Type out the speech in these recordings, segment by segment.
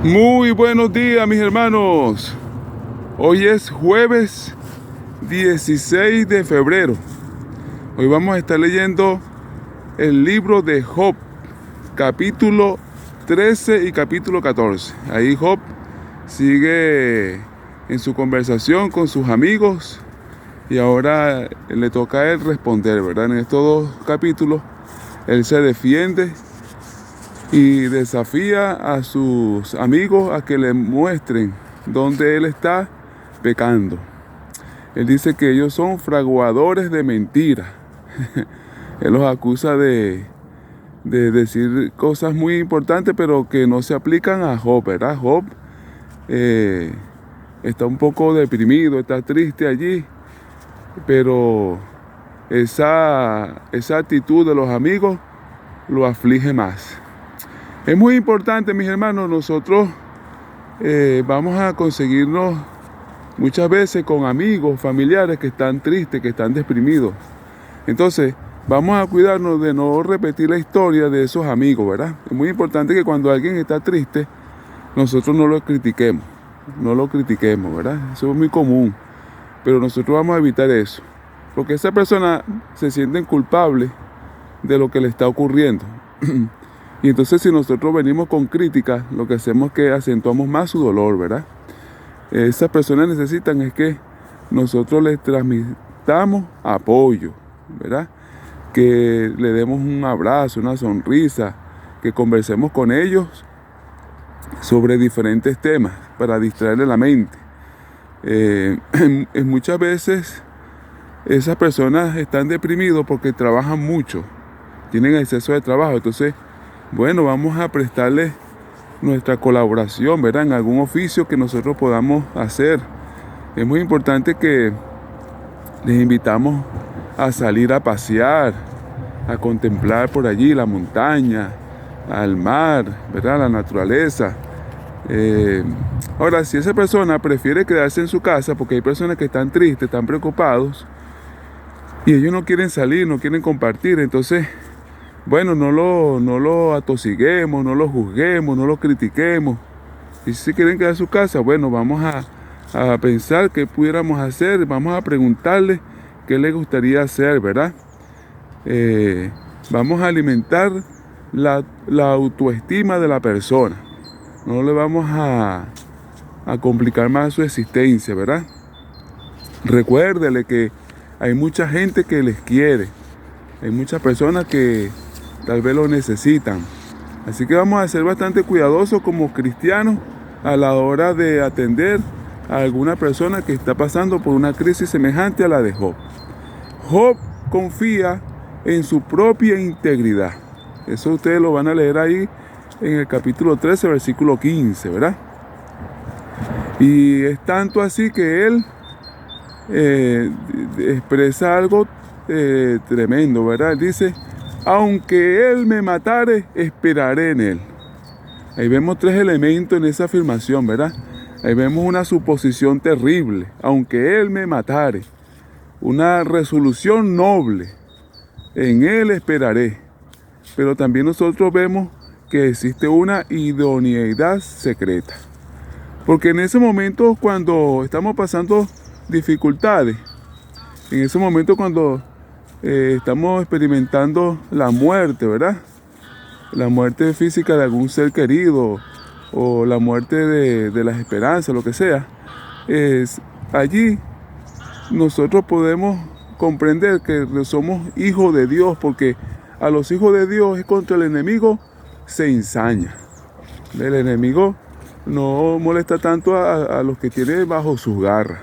Muy buenos días, mis hermanos. Hoy es jueves 16 de febrero. Hoy vamos a estar leyendo el libro de Job, capítulo 13 y capítulo 14. Ahí Job sigue en su conversación con sus amigos y ahora le toca a él responder, ¿verdad? En estos dos capítulos él se defiende y desafía a sus amigos a que le muestren dónde él está pecando. Él dice que ellos son fraguadores de mentiras. Él los acusa de decir cosas muy importantes, pero que no se aplican a Job, ¿verdad? Job está un poco deprimido, está triste allí, pero esa actitud de los amigos lo aflige más. Es muy importante, mis hermanos, nosotros vamos a conseguirnos muchas veces con amigos, familiares que están tristes, que están deprimidos. Entonces, vamos a cuidarnos de no repetir la historia de esos amigos, ¿verdad? Es muy importante que cuando alguien está triste, nosotros no lo critiquemos, ¿verdad? Eso es muy común, pero nosotros vamos a evitar eso, porque esa persona se siente culpable de lo que le está ocurriendo. Y entonces si nosotros venimos con críticas, lo que hacemos es que acentuamos más su dolor, ¿verdad? Esas personas necesitan es que nosotros les transmitamos apoyo, ¿verdad? Que le demos un abrazo, una sonrisa, que conversemos con ellos sobre diferentes temas para distraerle la mente. Muchas veces esas personas están deprimidos porque trabajan mucho, tienen exceso de trabajo, entonces bueno, vamos a prestarles nuestra colaboración, ¿verdad? En algún oficio que nosotros podamos hacer. Es muy importante que les invitamos a salir a pasear, a contemplar por allí la montaña, al mar, ¿verdad? La naturaleza. Ahora, si esa persona prefiere quedarse en su casa, porque hay personas que están tristes, están preocupados, y ellos no quieren salir, no quieren compartir, entonces bueno, no lo atosiguemos, no lo juzguemos, no lo critiquemos. Y si quieren quedar en su casa, bueno, vamos a pensar qué pudiéramos hacer, vamos a preguntarle qué le gustaría hacer, ¿verdad? Vamos a alimentar la autoestima de la persona. No le vamos a complicar más su existencia, ¿verdad? Recuérdele que hay mucha gente que les quiere, hay muchas personas que tal vez lo necesitan. Así que vamos a ser bastante cuidadosos como cristianos a la hora de atender a alguna persona que está pasando por una crisis semejante a la de Job. Job confía en su propia integridad. Eso ustedes lo van a leer ahí en el capítulo 13, versículo 15, ¿verdad? Y es tanto así que él expresa algo tremendo, ¿verdad? Él dice: aunque él me matare, esperaré en él. Ahí vemos tres elementos en esa afirmación, ¿verdad? Ahí vemos una suposición terrible. Aunque él me matare. Una resolución noble. En él esperaré. Pero también nosotros vemos que existe una idoneidad secreta. Porque en ese momento, cuando estamos pasando dificultades, en ese momento cuando estamos experimentando la muerte, ¿verdad? La muerte física de algún ser querido o la muerte de las esperanzas, lo que sea. Allí nosotros podemos comprender que somos hijos de Dios, porque a los hijos de Dios es contra el enemigo se ensaña. El enemigo no molesta tanto a los que tiene bajo sus garras.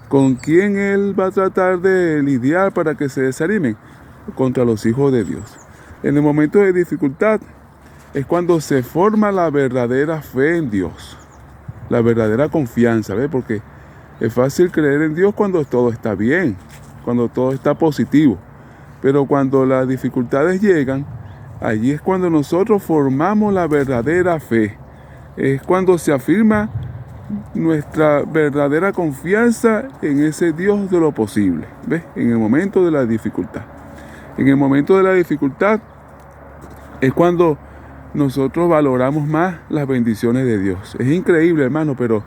¿Con quién él va a tratar de lidiar para que se desanimen? Contra los hijos de Dios. En el momento de dificultad es cuando se forma la verdadera fe en Dios, la verdadera confianza, ¿ves? Porque es fácil creer en Dios cuando todo está bien, cuando todo está positivo. Pero cuando las dificultades llegan, allí es cuando nosotros formamos la verdadera fe. Es cuando se afirma nuestra verdadera confianza en ese Dios de lo posible, ¿ves? En el momento de la dificultad. En el momento de la dificultad es cuando nosotros valoramos más las bendiciones de Dios. Es increíble, hermano, pero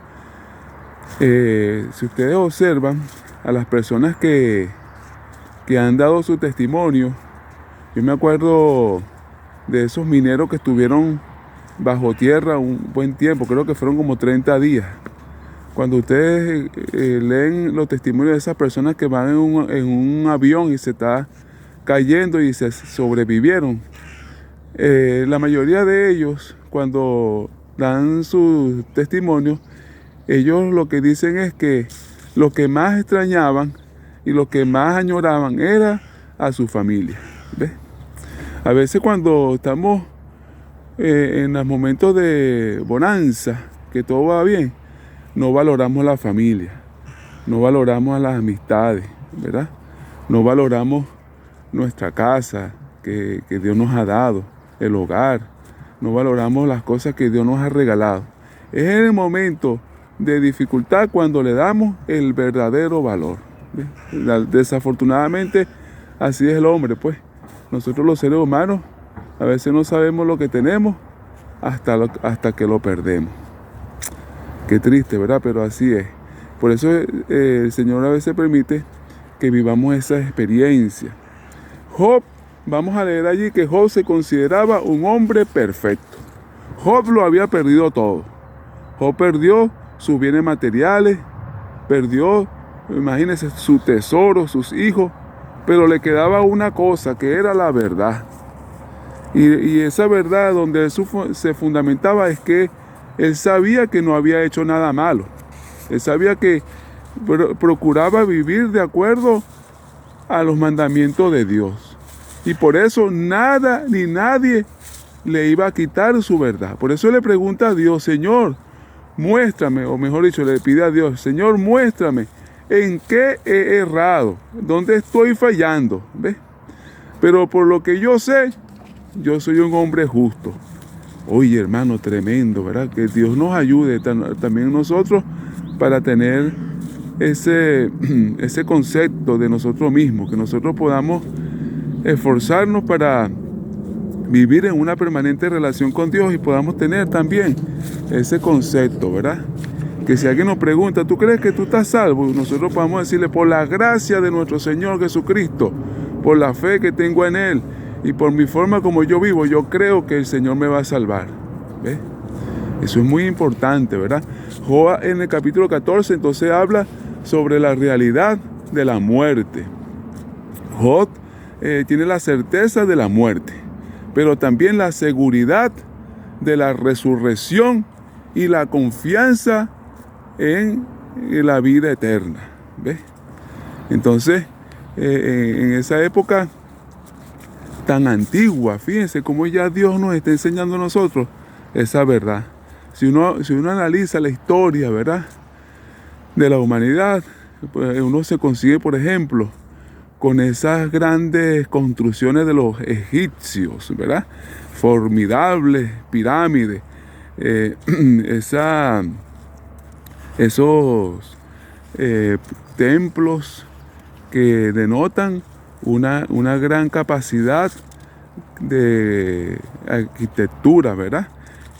si ustedes observan a las personas que han dado su testimonio, yo me acuerdo de esos mineros que estuvieron bajo tierra un buen tiempo, creo que fueron como 30 días. Cuando ustedes leen los testimonios de esas personas que van en un avión y se está cayendo y se sobrevivieron, la mayoría de ellos, cuando dan sus testimonios, ellos lo que dicen es que lo que más extrañaban y lo que más añoraban era a su familia. ¿Ves? A veces cuando estamos en los momentos de bonanza, que todo va bien, no valoramos la familia, no valoramos a las amistades, ¿verdad? No valoramos nuestra casa que Dios nos ha dado, el hogar, no valoramos las cosas que Dios nos ha regalado. Es en el momento de dificultad cuando le damos el verdadero valor. ¿Ves? Desafortunadamente, así es el hombre, pues. Nosotros los seres humanos a veces no sabemos lo que tenemos hasta que lo perdemos. Qué triste, ¿verdad? Pero así es. Por eso el Señor a veces permite que vivamos esa experiencia. Job, vamos a leer allí que Job se consideraba un hombre perfecto. Job lo había perdido todo. Job perdió sus bienes materiales, perdió, imagínense, su tesoro, sus hijos, pero le quedaba una cosa que era la verdad. Y esa verdad donde él se fundamentaba es que él sabía que no había hecho nada malo. Él sabía que procuraba vivir de acuerdo a los mandamientos de Dios. Y por eso nada ni nadie le iba a quitar su verdad. Por eso le pregunta a Dios, Señor, muéstrame, o mejor dicho, le pide a Dios, Señor, muéstrame en qué he errado, dónde estoy fallando. ¿Ves? Pero por lo que yo sé, yo soy un hombre justo. Oye, hermano, tremendo, ¿verdad? Que Dios nos ayude también nosotros para tener ese concepto de nosotros mismos, que nosotros podamos esforzarnos para vivir en una permanente relación con Dios y podamos tener también ese concepto, ¿verdad? Que si alguien nos pregunta, ¿tú crees que tú estás salvo? Nosotros podamos decirle, por la gracia de nuestro Señor Jesucristo, por la fe que tengo en Él y por mi forma como yo vivo, yo creo que el Señor me va a salvar. ¿Ves? Eso es muy importante, ¿verdad? Job en el capítulo 14 entonces habla sobre la realidad de la muerte. Job tiene la certeza de la muerte, pero también la seguridad de la resurrección y la confianza en la vida eterna. ¿Ves? Entonces, en esa época tan antigua, fíjense cómo ya Dios nos está enseñando a nosotros esa verdad. Si uno analiza la historia, ¿verdad?, de la humanidad, pues uno se consigue, por ejemplo, con esas grandes construcciones de los egipcios, ¿verdad? Formidables pirámides, esos templos que denotan una gran capacidad de arquitectura, ¿verdad?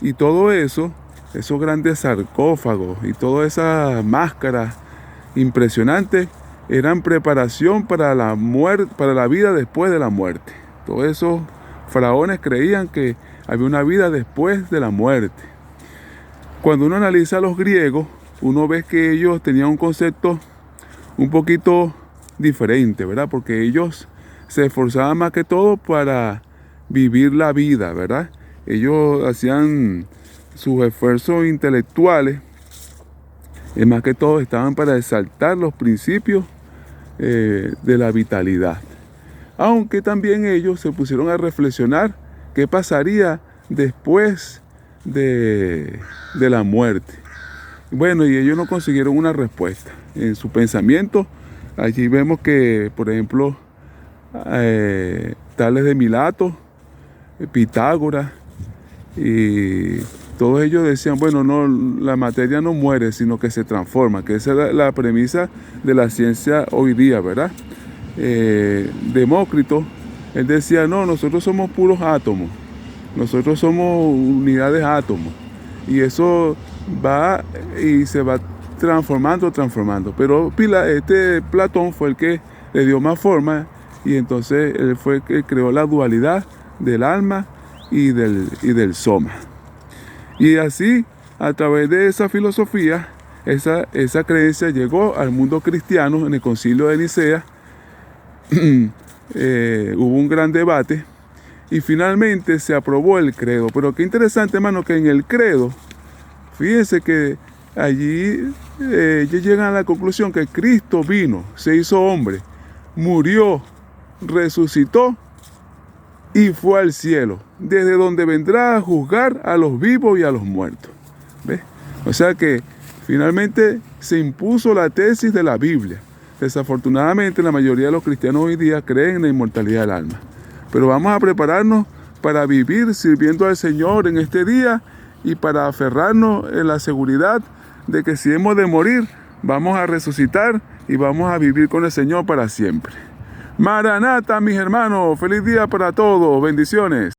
Y todo eso, esos grandes sarcófagos y todas esas máscaras impresionantes eran preparación para la muerte, para la vida después de la muerte. Todos esos faraones creían que había una vida después de la muerte. Cuando uno analiza a los griegos, uno ve que ellos tenían un concepto un poquito diferente, ¿verdad? Porque ellos se esforzaban más que todo para vivir la vida, ¿verdad? Ellos hacían sus esfuerzos intelectuales, más que todo estaban para exaltar los principios de la vitalidad. Aunque también ellos se pusieron a reflexionar qué pasaría después de la muerte. Bueno, y ellos no consiguieron una respuesta. En su pensamiento, allí vemos que, por ejemplo, Tales de Mileto, Pitágoras, y todos ellos decían, bueno, no, la materia no muere, sino que se transforma, que esa es la premisa de la ciencia hoy día, ¿verdad? Demócrito, él decía, no, nosotros somos puros átomos, Nosotros somos unidades átomos. Y eso va y se va transformando. Pero Platón fue el que le dio más forma, y entonces él fue el que creó la dualidad del alma y del soma. Y así, a través de esa filosofía, esa creencia llegó al mundo cristiano en el Concilio de Nicea. Hubo un gran debate y finalmente se aprobó el credo. Pero qué interesante, hermano, que en el credo, fíjense que allí ellos llegan a la conclusión que Cristo vino, se hizo hombre, murió, resucitó y fue al cielo, desde donde vendrá a juzgar a los vivos y a los muertos. ¿Ves? O sea que finalmente se impuso la tesis de la Biblia. Desafortunadamente la mayoría de los cristianos hoy día creen en la inmortalidad del alma. Pero vamos a prepararnos para vivir sirviendo al Señor en este día y para aferrarnos en la seguridad de que si hemos de morir, vamos a resucitar y vamos a vivir con el Señor para siempre. Maranata, mis hermanos, feliz día para todos, bendiciones.